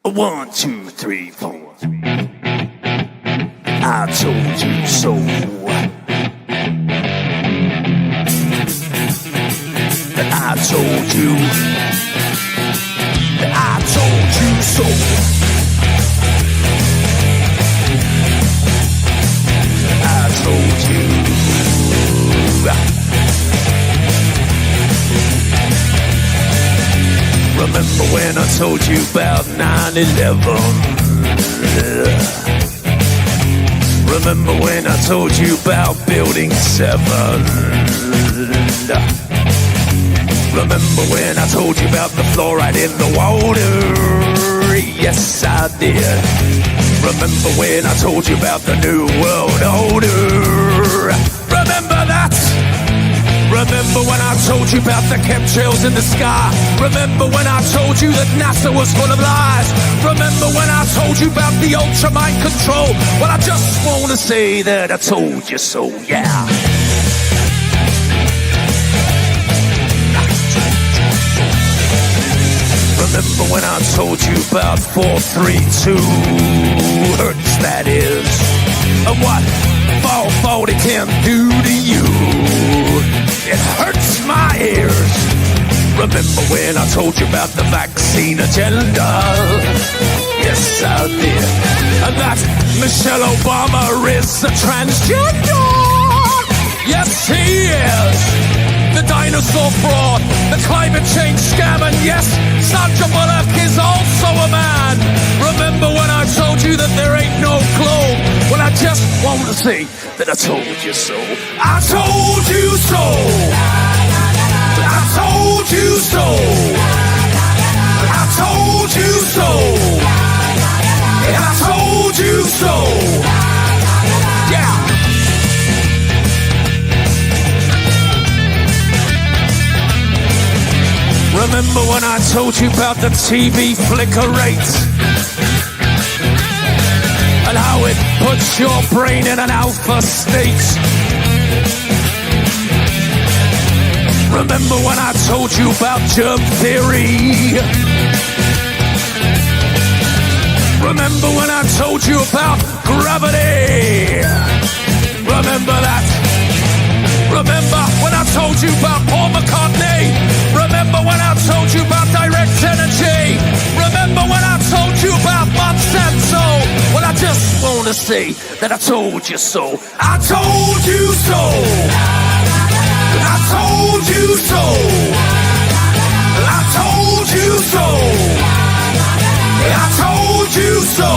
1, 2, 3, 4. I told you so. I told you. I told you so. I told you. Remember when I told you about 9/11? Remember when I told you about Building 7? Remember when I told you about the fluoride in the water? Yes, I did. Remember when I told you about the New World Order? Remember that? Remember when I told you about the chemtrails in the sky? Remember when I told you that NASA was full of lies? Remember when I told you about the ultra mind control? Well, I just want to say that I told you so, yeah. Remember when I told you about 432 hertz, that is, and what 440 can do to you? It hurts my ears. Remember when I told you about the vaccine agenda? Yes, I did. And that Michelle Obama is a transgender. Yes, he is. The dinosaur fraud, the climate change scam, and yes, Sandra Bullock is also a man. Remember when I told you that there ain't no globe? Well, I just want to say that I told you so. I told you so. I told you so. I told you so. I told you so. Yeah. Remember when I told you about the TV flicker rate? And how it puts your brain in an alpha state? Remember when I told you about germ theory? Remember when I told you about gravity? Remember that? Remember when I told you about Paul McCartney? Remember when I told you about direct energy? Remember when I told you about Monsanto? Well, I just want to say that I told you so. I told you so. I told you so. I told you so. I told you so.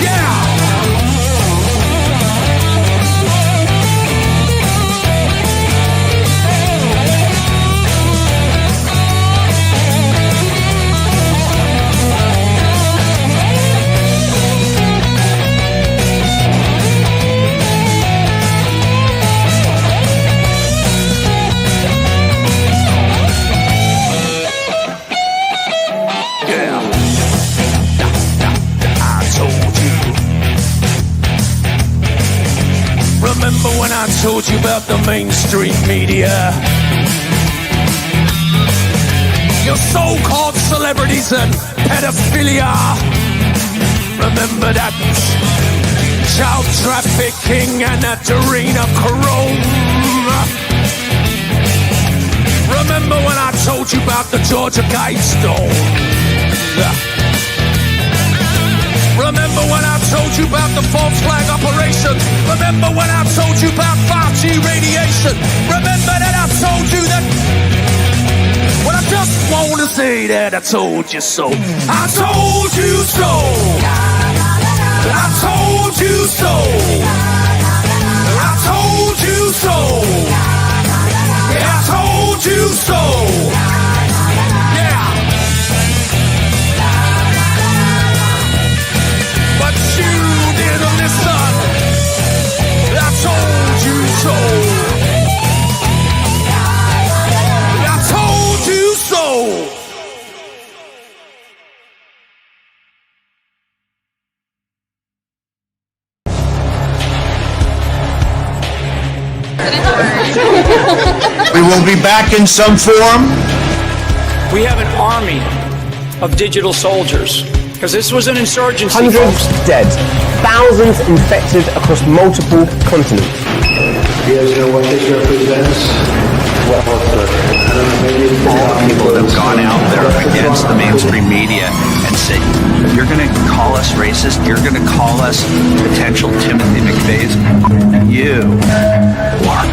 Yeah. Remember when I told you about the mainstream media? Your so-called celebrities and pedophilia. Remember that child trafficking and adrenochrome. Remember when I told you about the Georgia Guidestone? Remember when I told you about the false flag operation? Remember when I told you about 5G radiation? Remember that I told you that? Well, I just want to say that I told you so. I told you so. I told you so. I told you so. I told you so. Yeah. But you didn't listen. I told you so. I told you so. We will be back in some form. We have an army of digital soldiers. Because this was an insurgency. Hundreds dead, thousands infected across multiple continents. You guys know what this represents? Well, all the people that have gone out there against the mainstream media and said, you're going to call us racist, you're going to call us potential Timothy McVeighs, you are.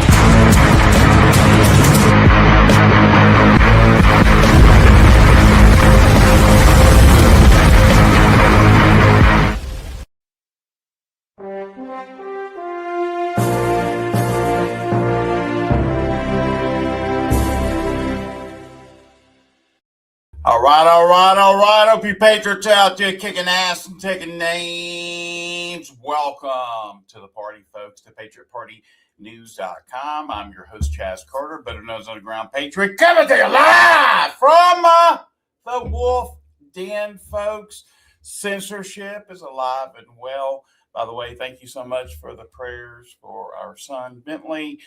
All right. Hope you patriots out there kicking ass and taking names. Welcome to the party, folks, to PatriotPartyNews.com. I'm your host, Chaz Carter, better known as Underground Patriot, coming to you live from the Wolf Den, folks. Censorship is alive and well. By the way, thank you so much for the prayers for our son, Bentley.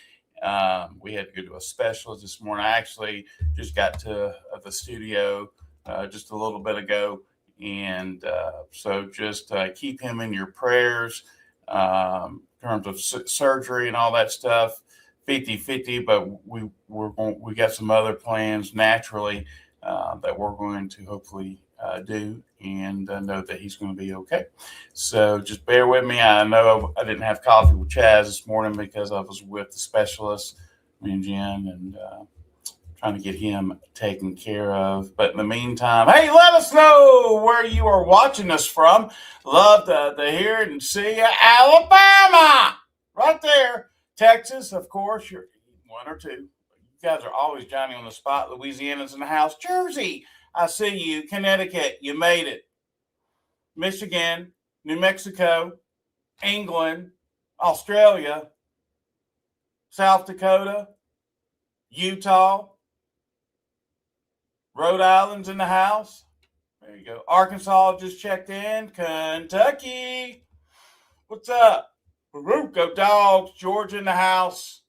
We had to go to a specialist this morning. I actually just got to the studio just a little bit ago. And so just keep him in your prayers in terms of surgery and all that stuff, 50-50. But we got some other plans naturally that we're going to hopefully do and know that he's going to be okay. So just bear with me. I know I didn't have coffee with Chaz this morning because I was with the specialist, me and Jen, and trying to get him taken care of. But in the meantime, hey, let us know where you are watching us from. Love to hear and see you. Alabama, right there. Texas, of course, you're one or two. You guys are always Johnny on the spot. Louisiana's in the house. Jersey, I see you. Connecticut, you made it. Michigan, New Mexico, England, Australia, South Dakota, Utah, Rhode Island's in the house. There you go. Arkansas just checked in. Kentucky, what's up? Go Dogs. Georgia in the house.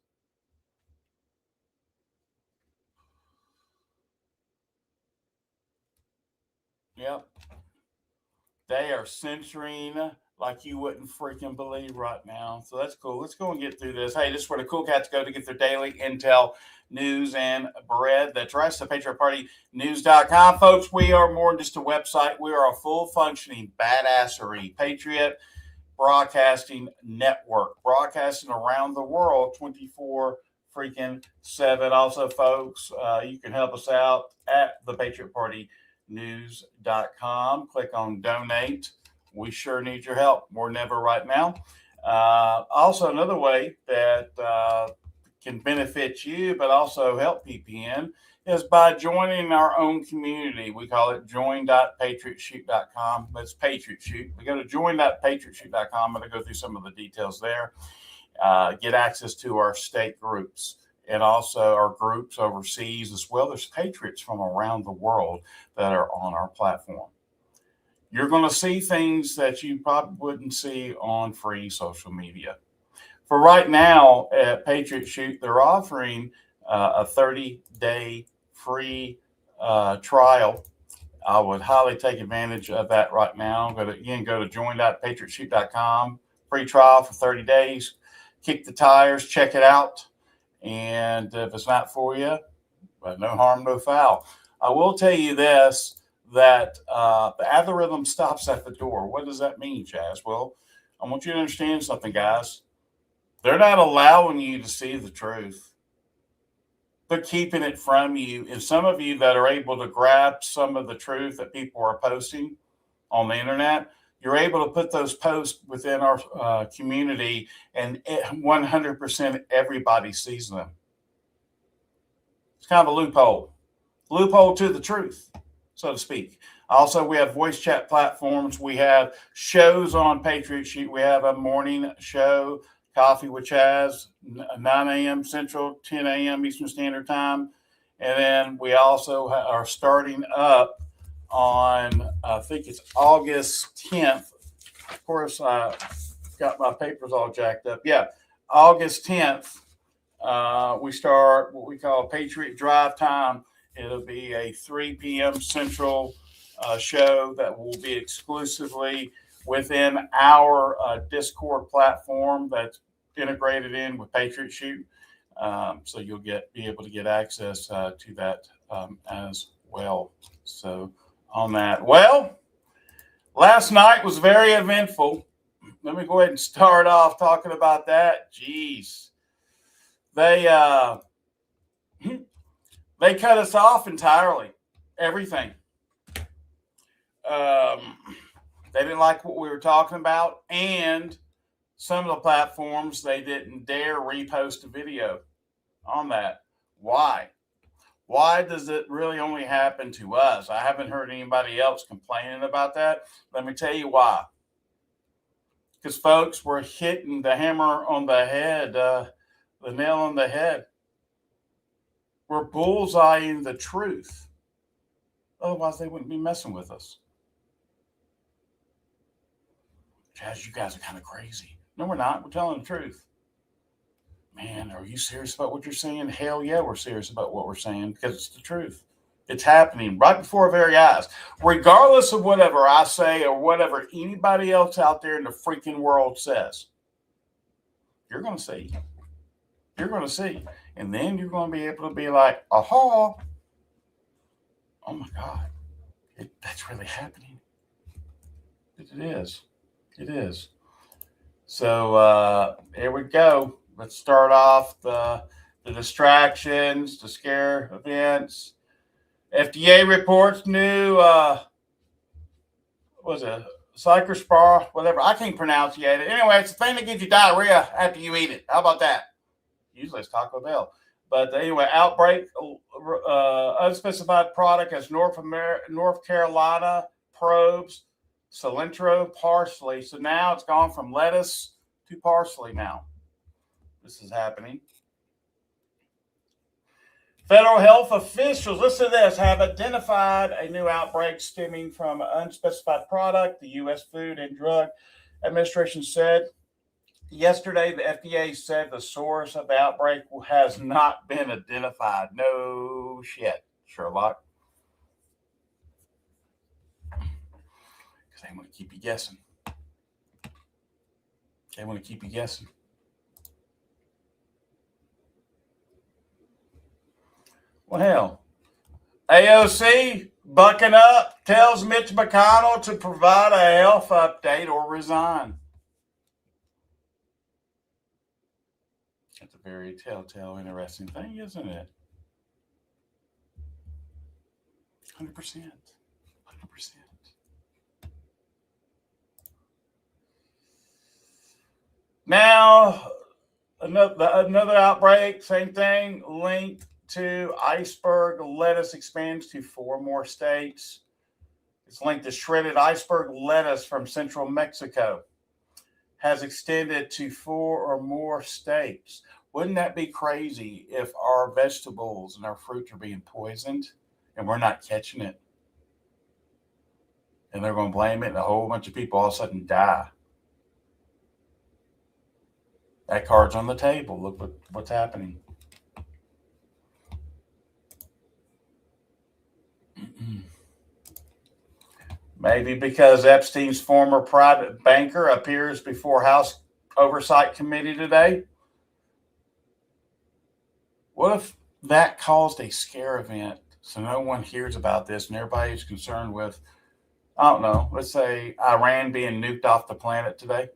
Yep. They are censoring like you wouldn't freaking believe right now. So that's cool. Let's go and get through this. Hey, this is where the cool cats go to get their daily intel, news, and bread. That's right. So PatriotPartyNews.com. Folks, we are more than just a website. We are a full functioning badassery Patriot broadcasting network, broadcasting around the world 24 freaking 7. Also, folks, you can help us out at the PatriotPartyNews.com. Click on donate. We sure need your help more than ever right now. Also, another way that can benefit you, but also help PPN, is by joining our own community. We call it join.patriotshoot.com. That's Patriot Shoot. We go to join.patriotshoot.com. I'm going to go through some of the details there. Get access to our state groups and also our groups overseas as well. There's patriots from around the world that are on our platform. You're going to see things that you probably wouldn't see on free social media. For right now at Patriot Shoot, they're offering a 30-day free trial. I would highly take advantage of that right now. Go to join.patriotshoot.com. Free trial for 30 days. Kick the tires, check it out. And if it's not for you, no harm, no foul. I will tell you this, that the algorithm stops at the door. What does that mean, Chaz? Well, I want you to understand something, guys. They're not allowing you to see the truth. They're keeping it from you. And some of you that are able to grab some of the truth that people are posting on the internet, you're able to put those posts within our community, and 100% everybody sees them. It's kind of a loophole to the truth, so to speak. Also, we have voice chat platforms. We have shows on Patriot Shoot. We have a morning show, Coffee with Chaz, 9 a.m. Central, 10 a.m. Eastern Standard Time. And then we also are starting up on, I think it's August 10th. Of course, I got my papers all jacked up. Yeah, August 10th, we start what we call Patriot Drive Time. It'll be a 3 p.m. Central show that will be exclusively within our Discord platform that's integrated in with Patriot Shoot. So you'll be able to get access to that as well. So on that, well, last night was very eventful. Let me go ahead and start off talking about that. Jeez, they cut us off entirely. Everything. They didn't like what we were talking about, and some of the platforms, they didn't dare repost a video on that. Why? Why does it really only happen to us? I haven't heard anybody else complaining about that. Let me tell you why. Because folks were hitting the hammer on the head, the nail on the head. We're bullseyeing the truth. Otherwise, they wouldn't be messing with us. Chaz, you guys are kind of crazy. No, we're not. We're telling the truth. Man, are you serious about what you're saying? Hell yeah, we're serious about what we're saying because it's the truth. It's happening right before our very eyes. Regardless of whatever I say or whatever anybody else out there in the freaking world says, you're going to see. You're going to see. And then you're going to be able to be like, aha, oh my God, that's really happening. It is. It is. So here we go. Let's start off the distractions, the scare events. FDA reports new, what was it, Cyclospor, whatever. I can't pronounce it. Anyway, it's the thing that gives you diarrhea after you eat it. How about that? Usually it's Taco Bell. But anyway, outbreak, unspecified product as North Carolina probes cilantro, parsley. So now it's gone from lettuce to parsley now. This is happening. Federal health officials, listen to this, have identified a new outbreak stemming from an unspecified product. The U.S. Food and Drug Administration said yesterday, the FDA said the source of the outbreak has not been identified. No shit, Sherlock. Because they want to keep you guessing. They want to keep you guessing. Well, hell, AOC bucking up, tells Mitch McConnell to provide a health update or resign. That's a very telltale, interesting thing, isn't it? 100%. 100%. Now, another outbreak, same thing, linked to iceberg lettuce expands to 4 more states. It's linked to shredded iceberg lettuce from central Mexico. Has extended to 4 or more states. Wouldn't that be crazy if our vegetables and our fruits are being poisoned and we're not catching it? And they're going to blame it and a whole bunch of people all of a sudden die. That card's on the table. Look what's happening. Maybe because Epstein's former private banker appears before House Oversight Committee today. What if that caused a scare event so no one hears about this and everybody's concerned with, I don't know, let's say Iran being nuked off the planet today?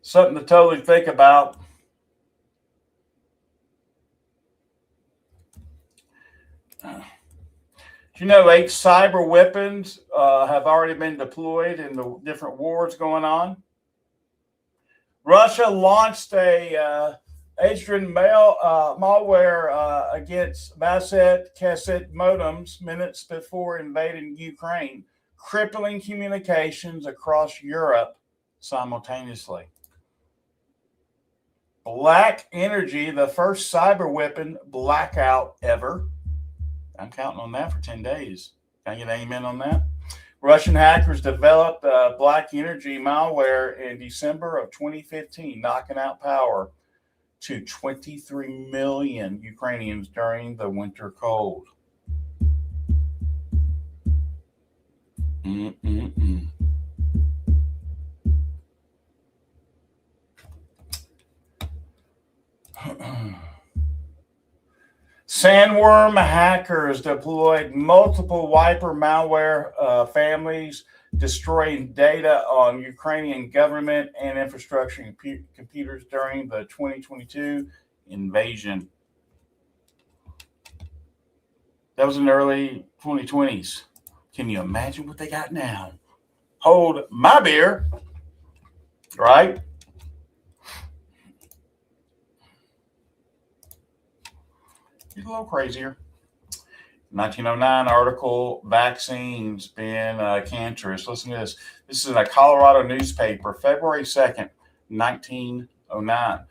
Something to totally think about. You know, 8 cyber weapons have already been deployed in the different wars going on. Russia launched a Adrian malware against Basset cassette modems minutes before invading Ukraine, crippling communications across Europe simultaneously. Black Energy, the first cyber weapon blackout ever. I'm counting on that for 10 days. Can I get an amen on that? Russian hackers developed Black Energy malware in December of 2015, knocking out power to 23 million Ukrainians during the winter cold. Sandworm hackers deployed multiple wiper malware families, destroying data on Ukrainian government and infrastructure computers during the 2022 invasion. That was in the early 2020s. Can you imagine what they got now? Hold my beer, right? He's a little crazier. 1909 article, vaccines being cancerous. Listen to this. This is in a Colorado newspaper, February 2nd, 1909. It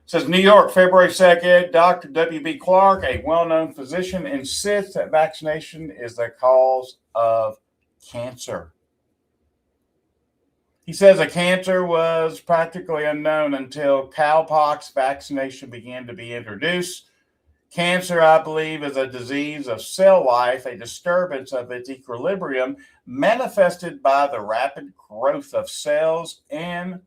says, New York, February 2nd, Dr. W.B. Clark, a well-known physician, insists that vaccination is the cause of cancer. He says a cancer was practically unknown until cowpox vaccination began to be introduced. Cancer, I believe, is a disease of cell life, a disturbance of its equilibrium manifested by the rapid growth of cells and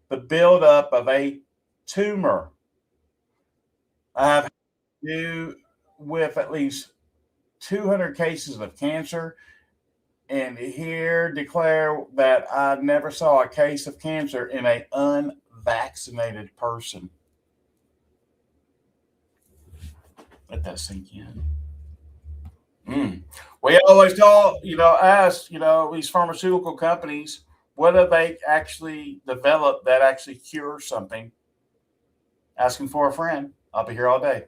the buildup of a tumor. I have to do with at least 200 cases of cancer, and here declare that I never saw a case of cancer in an unvaccinated person. Let that sink in. We always ask, these pharmaceutical companies, what have they actually developed that actually cures something? Asking for a friend. I'll be here all day.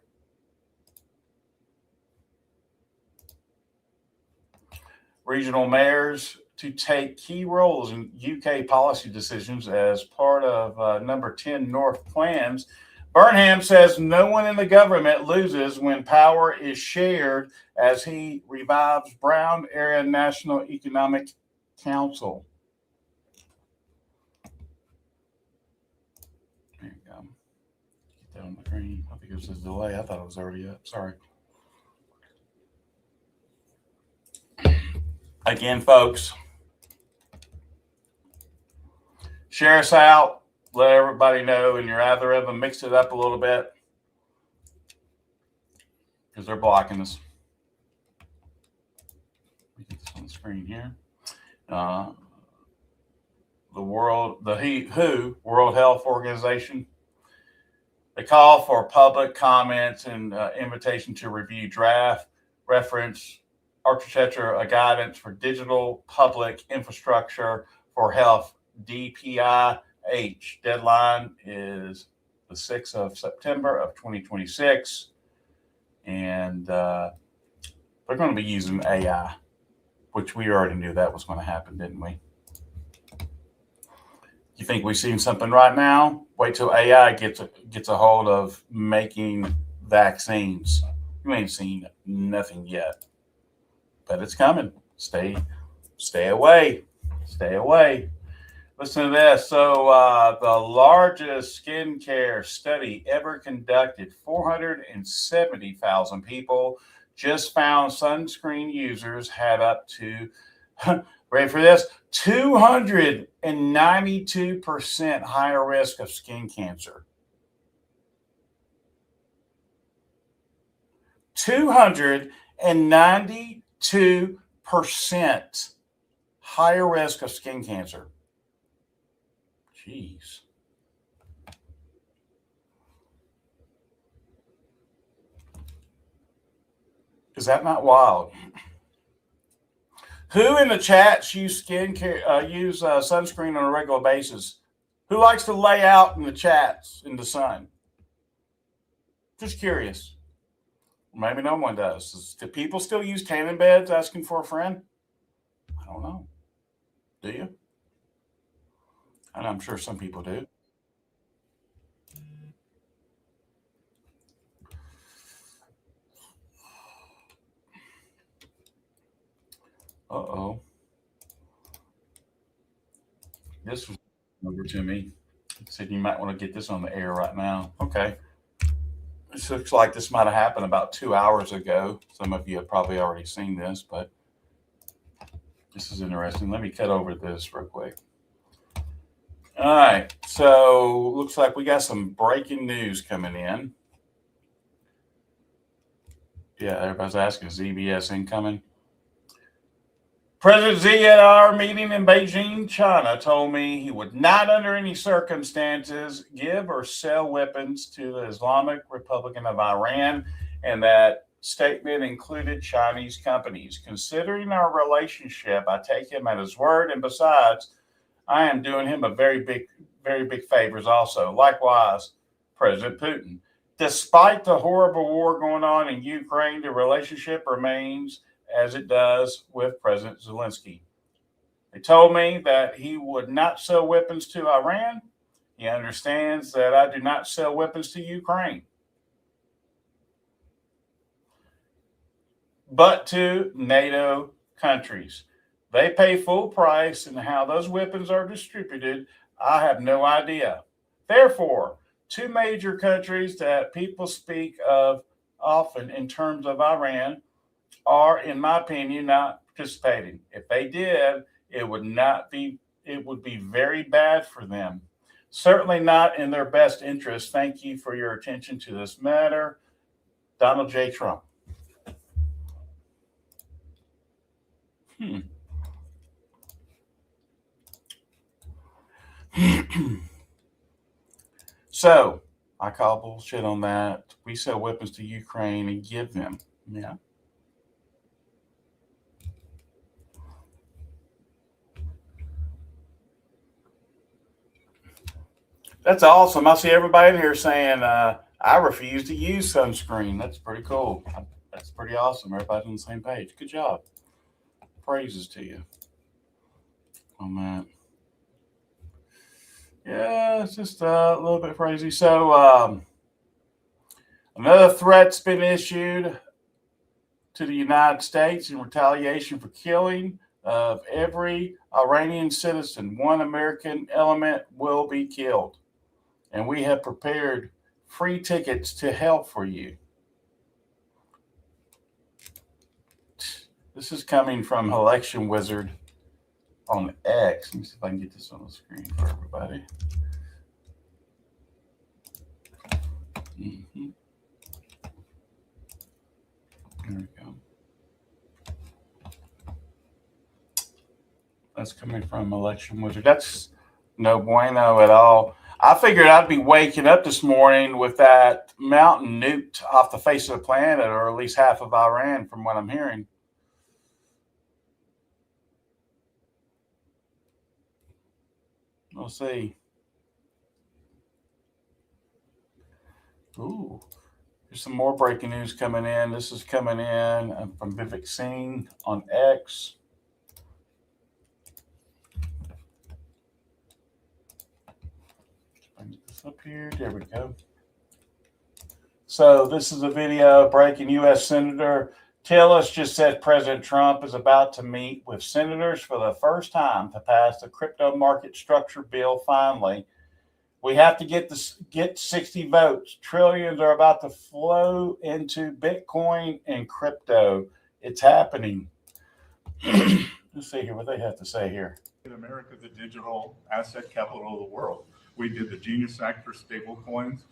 Regional mayors to take key roles in UK policy decisions as part of number 10 North plans. Burnham says no one in the government loses when power is shared as he revives Brown Area National Economic Council. There you go. Get that on the screen. I think it was a delay. I thought it was already up. Sorry. Again, folks, share us out. Let everybody know in your algorithm, mix it up a little bit because they're blocking us. Let me get this on the screen here. The WHO, World Health Organization, they call for public comments and invitation to review draft reference architecture, a guidance for digital public infrastructure for health, DPI. Deadline is the 6th of September of 2026. And they're going to be using AI, which we already knew that was going to happen, didn't we? You think we've seen something right now? Wait till AI gets a hold of making vaccines. You ain't seen nothing yet, but it's coming. Stay away. Stay away. Listen to this. So the largest skincare study ever conducted, 470,000 people, just found sunscreen users had up to, ready for this, 292% higher risk of skin cancer. 292% higher risk of skin cancer. Jeez. Is that not wild? Who in the chats use sunscreen on a regular basis? Who likes to lay out in the chats in the sun? Just curious. Maybe no one does. Do people still use tanning beds asking for a friend? I don't know. Do you? And I'm sure some people do. Uh-oh. This was over to me. Said you might want to get this on the air right now. Okay. This looks like this might have happened about 2 hours ago. Some of you have probably already seen this, but this is interesting. Let me cut over this real quick. All right. So looks like we got some breaking news coming in. Yeah, everybody's asking, is EBS incoming? President Xi at our meeting in Beijing, China, told me he would not under any circumstances give or sell weapons to the Islamic Republic of Iran, and that statement included Chinese companies. Considering our relationship, I take him at his word, and besides, I am doing him a very big favors also. Likewise, President Putin. Despite the horrible war going on in Ukraine, the relationship remains as it does with President Zelensky. They told me that he would not sell weapons to Iran. He understands that I do not sell weapons to Ukraine, but to NATO countries. They pay full price, and how those weapons are distributed, I have no idea. Therefore, two major countries that people speak of often in terms of Iran are, in my opinion, not participating. If they did, it would be very bad for them. Certainly not in their best interest. Thank you for your attention to this matter. Donald J. Trump. So I call bullshit on that. We sell weapons to Ukraine and give them. Yeah. That's awesome. I see everybody in here saying, I refuse to use sunscreen. That's pretty cool. That's pretty awesome. Everybody's on the same page. Good job. Praises to you on that. Yeah, it's just a little bit crazy. So another threat's been issued to the United States in retaliation for killing of every Iranian citizen. One American element will be killed. And we have prepared free tickets to hell for you. This is coming from Election Wizard on X. Let me see if I can get this on the screen for everybody. There we go. That's coming from Election Wizard. That's no bueno at all. I figured I'd be waking up this morning with that mountain nuked off the face of the planet, or at least half of Iran, from what I'm hearing. We'll see. Ooh, there's some more breaking news coming in. This is coming in from Vivek Singh on X. Bring this up here. There we go. So this is a video breaking. U.S. Senator Tillis just said President Trump is about to meet with senators for the first time to pass the crypto market structure bill. Finally, we have to get 60 votes. Trillions are about to flow into Bitcoin and crypto. It's happening. Let's see here what they have to say here. In America, the digital asset capital of the world. We did the Genius Act for stable coins.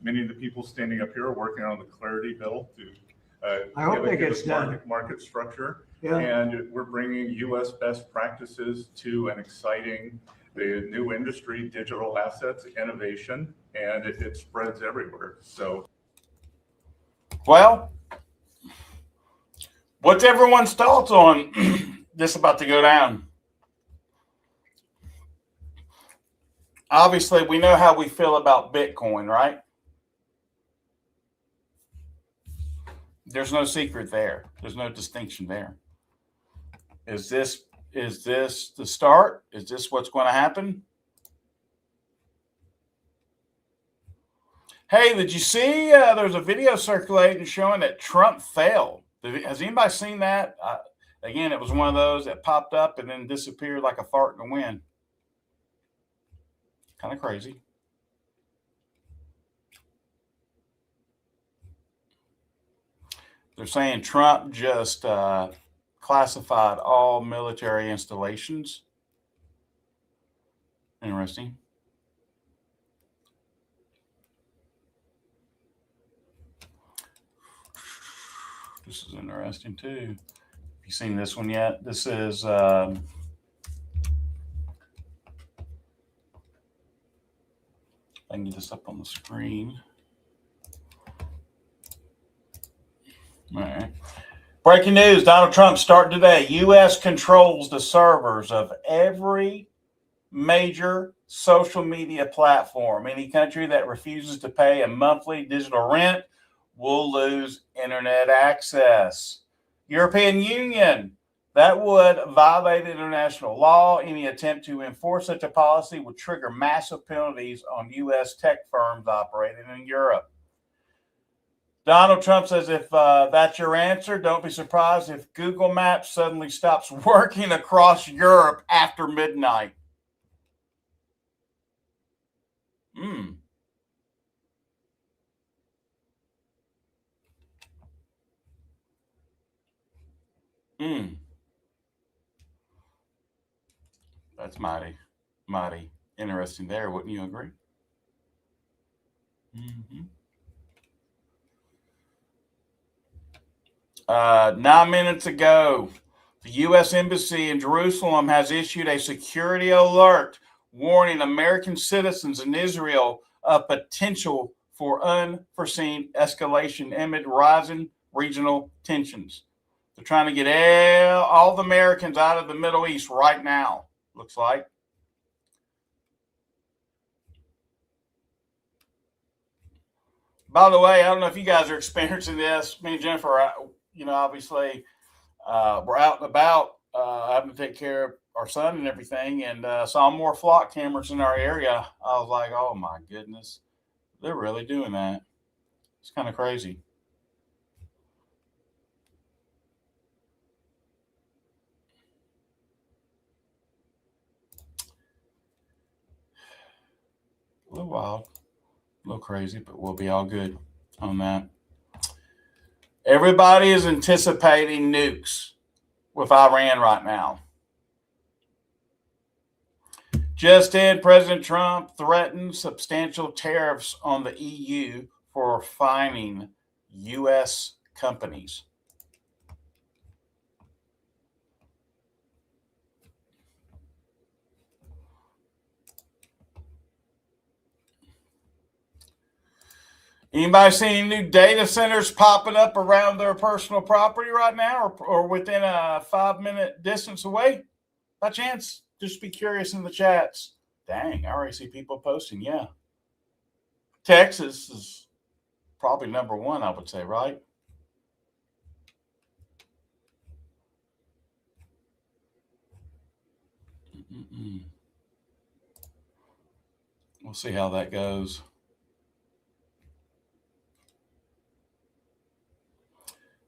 Many of the people standing up here are working on the Clarity Bill to I hope that gets done. Market structure. Yeah. And we're bringing U.S. best practices to an exciting the new industry, digital assets, innovation, and it spreads everywhere. So, well, what's everyone's thoughts on this about to go down? Obviously, we know how we feel about Bitcoin, right? There's no secret there. There's no distinction there. Is this the start? Is this what's going to happen? Hey, did you see there's a video circulating showing that Trump failed? Has anybody seen that? Again, it was one of those that popped up and then disappeared like a fart in the wind. Kind of crazy. They're saying Trump just classified all military installations. Interesting. This is interesting too. Have you seen this one yet? This is I can get this up on the screen. All right. Breaking news, Donald Trump starting today. U.S. controls the servers of every major social media platform. Any country that refuses to pay a monthly digital rent will lose internet access. European Union, that would violate international law. Any attempt to enforce such a policy would trigger massive penalties on U.S. tech firms operating in Europe. Donald Trump says if that's your answer, don't be surprised if Google Maps suddenly stops working across Europe after midnight. That's mighty interesting there. Wouldn't you agree? 9 minutes ago, the U.S. Embassy in Jerusalem has issued a security alert warning American citizens in Israel of potential for unforeseen escalation amid rising regional tensions. They're trying to get all the Americans out of the Middle East right now, looks like. By the way, I don't know if you guys are experiencing this. Me and Jennifer, obviously, we're out and about having to take care of our son and everything, and saw more flock cameras in our area. I was like, oh my goodness, they're really doing that. It's kind of crazy. A little wild, a little crazy, but we'll be all good on that. Everybody is anticipating nukes with Iran right now. Just in, President Trump threatened substantial tariffs on the EU for fining U.S. companies. Anybody see any new data centers popping up around their personal property right now or within a 5-minute distance away? By chance, just be curious in the chats. Dang, I already see people posting. Yeah. Texas is probably number one, I would say, right? We'll see how that goes.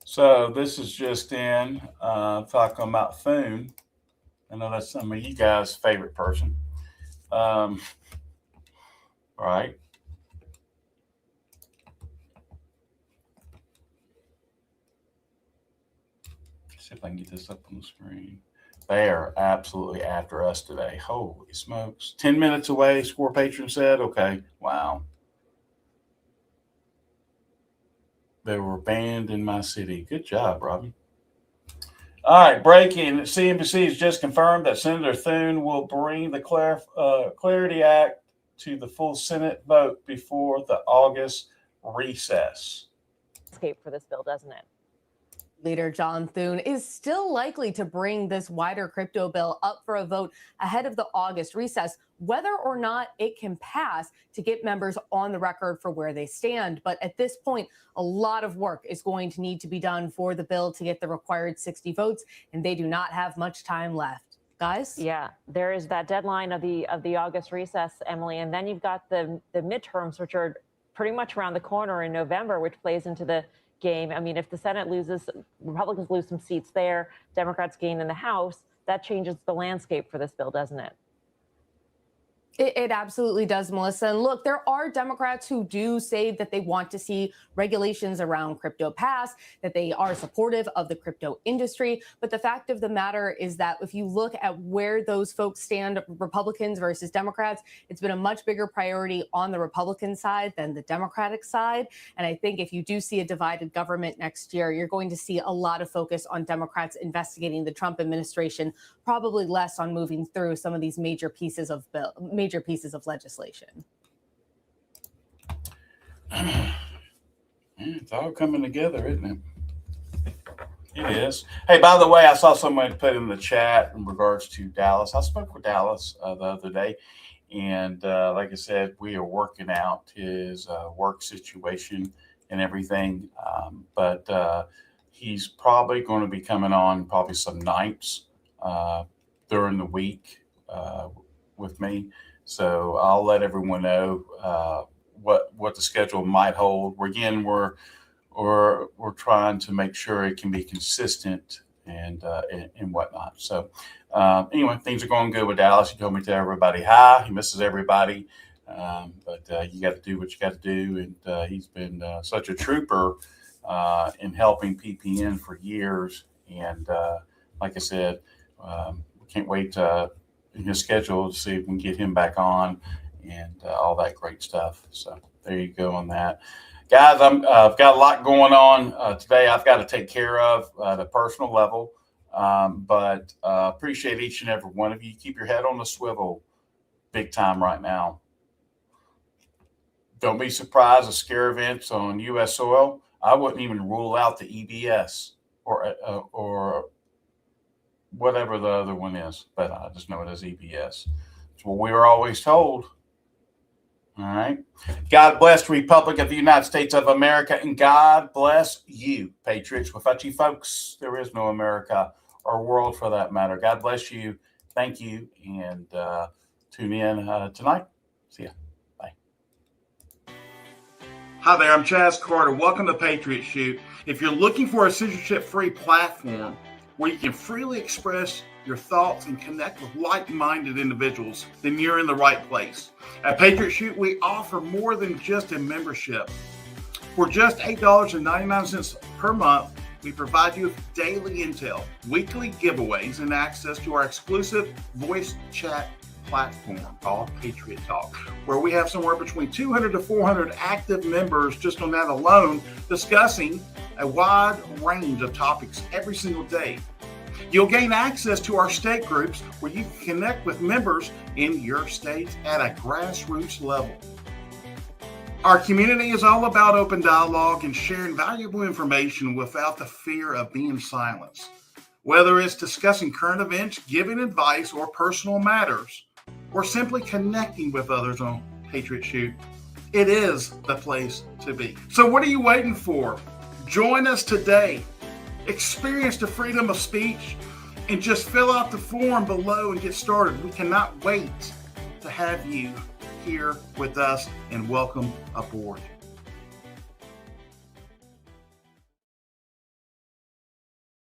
So this is just in talking about Thune. I know that's some of you guys' favorite person. Right. See if I can get this up on the screen. They are absolutely after us today. Holy smokes. 10 minutes away, Score Patron said. Okay. Wow. They were banned in my city. Good job, Robbie. All right, breaking. CNBC has just confirmed that Senator Thune will bring the Clarity Act to the full Senate vote before the August recess. Escape for this bill, doesn't it? Leader John Thune is still likely to bring this wider crypto bill up for a vote ahead of the August recess, whether or not it can pass to get members on the record for where they stand. But at this point, a lot of work is going to need to be done for the bill to get the required 60 votes, and they do not have much time left. Guys? Yeah, there is that deadline of the August recess, Emily, and then you've got the midterms, which are pretty much around the corner in November, which plays into the game. I mean, if the Senate loses, Republicans lose some seats there, Democrats gain in the House, that changes the landscape for this bill, doesn't it? It absolutely does, Melissa. And look, there are Democrats who do say that they want to see regulations around crypto pass, that they are supportive of the crypto industry. But the fact of the matter is that if you look at where those folks stand, Republicans versus Democrats, it's been a much bigger priority on the Republican side than the Democratic side. And I think if you do see a divided government next year, you're going to see a lot of focus on Democrats investigating the Trump administration, probably less on moving through some of these major pieces of legislation. It's all coming together, isn't it? It is. Hey, by the way, I saw somebody put in the chat in regards to Dallas. I spoke with Dallas the other day, and like I said, we are working out his work situation and everything. But he's probably going to be coming on probably some nights during the week with me. So I'll let everyone know what the schedule might hold. We're trying to make sure it can be consistent and whatnot. So anyway, things are going good with Dallas. He told me to tell everybody hi. He misses everybody, but you got to do what you got to do. And he's been such a trooper in helping PPN for years. And like I said, we can't wait in his schedule to see if we can get him back on and all that great stuff. So there you go on that. Guys, I've got a lot going on today. I've got to take care of at a personal level, but appreciate each and every one of you. Keep your head on the swivel big time right now. Don't be surprised at scare events on U.S. soil. I wouldn't even rule out the EBS or whatever the other one is, but I just know it as EBS. It's what we were always told. All right. God bless the Republic of the United States of America, and God bless you, patriots. Without you folks, there is no America or world for that matter. God bless you. Thank you, and tune in tonight. See ya. Bye. Hi there, I'm Chaz Carter. Welcome to Patriot Shoot. If you're looking for a censorship-free platform where you can freely express your thoughts and connect with like-minded individuals, then you're in the right place. At Patriot Shoot, we offer more than just a membership. For just $8.99 per month, we provide you with daily intel, weekly giveaways, and access to our exclusive voice chat platform called Patriot Talk, where we have somewhere between 200 to 400 active members just on that alone, discussing a wide range of topics every single day. You'll gain access to our state groups where you can connect with members in your state at a grassroots level. Our community is all about open dialogue and sharing valuable information without the fear of being silenced. Whether it's discussing current events, giving advice, or personal matters, or simply connecting with others on Patriot Shoot, it is the place to be. So what are you waiting for? Join us today. Experience the freedom of speech and just fill out the form below and get started. We cannot wait to have you here with us, and welcome aboard.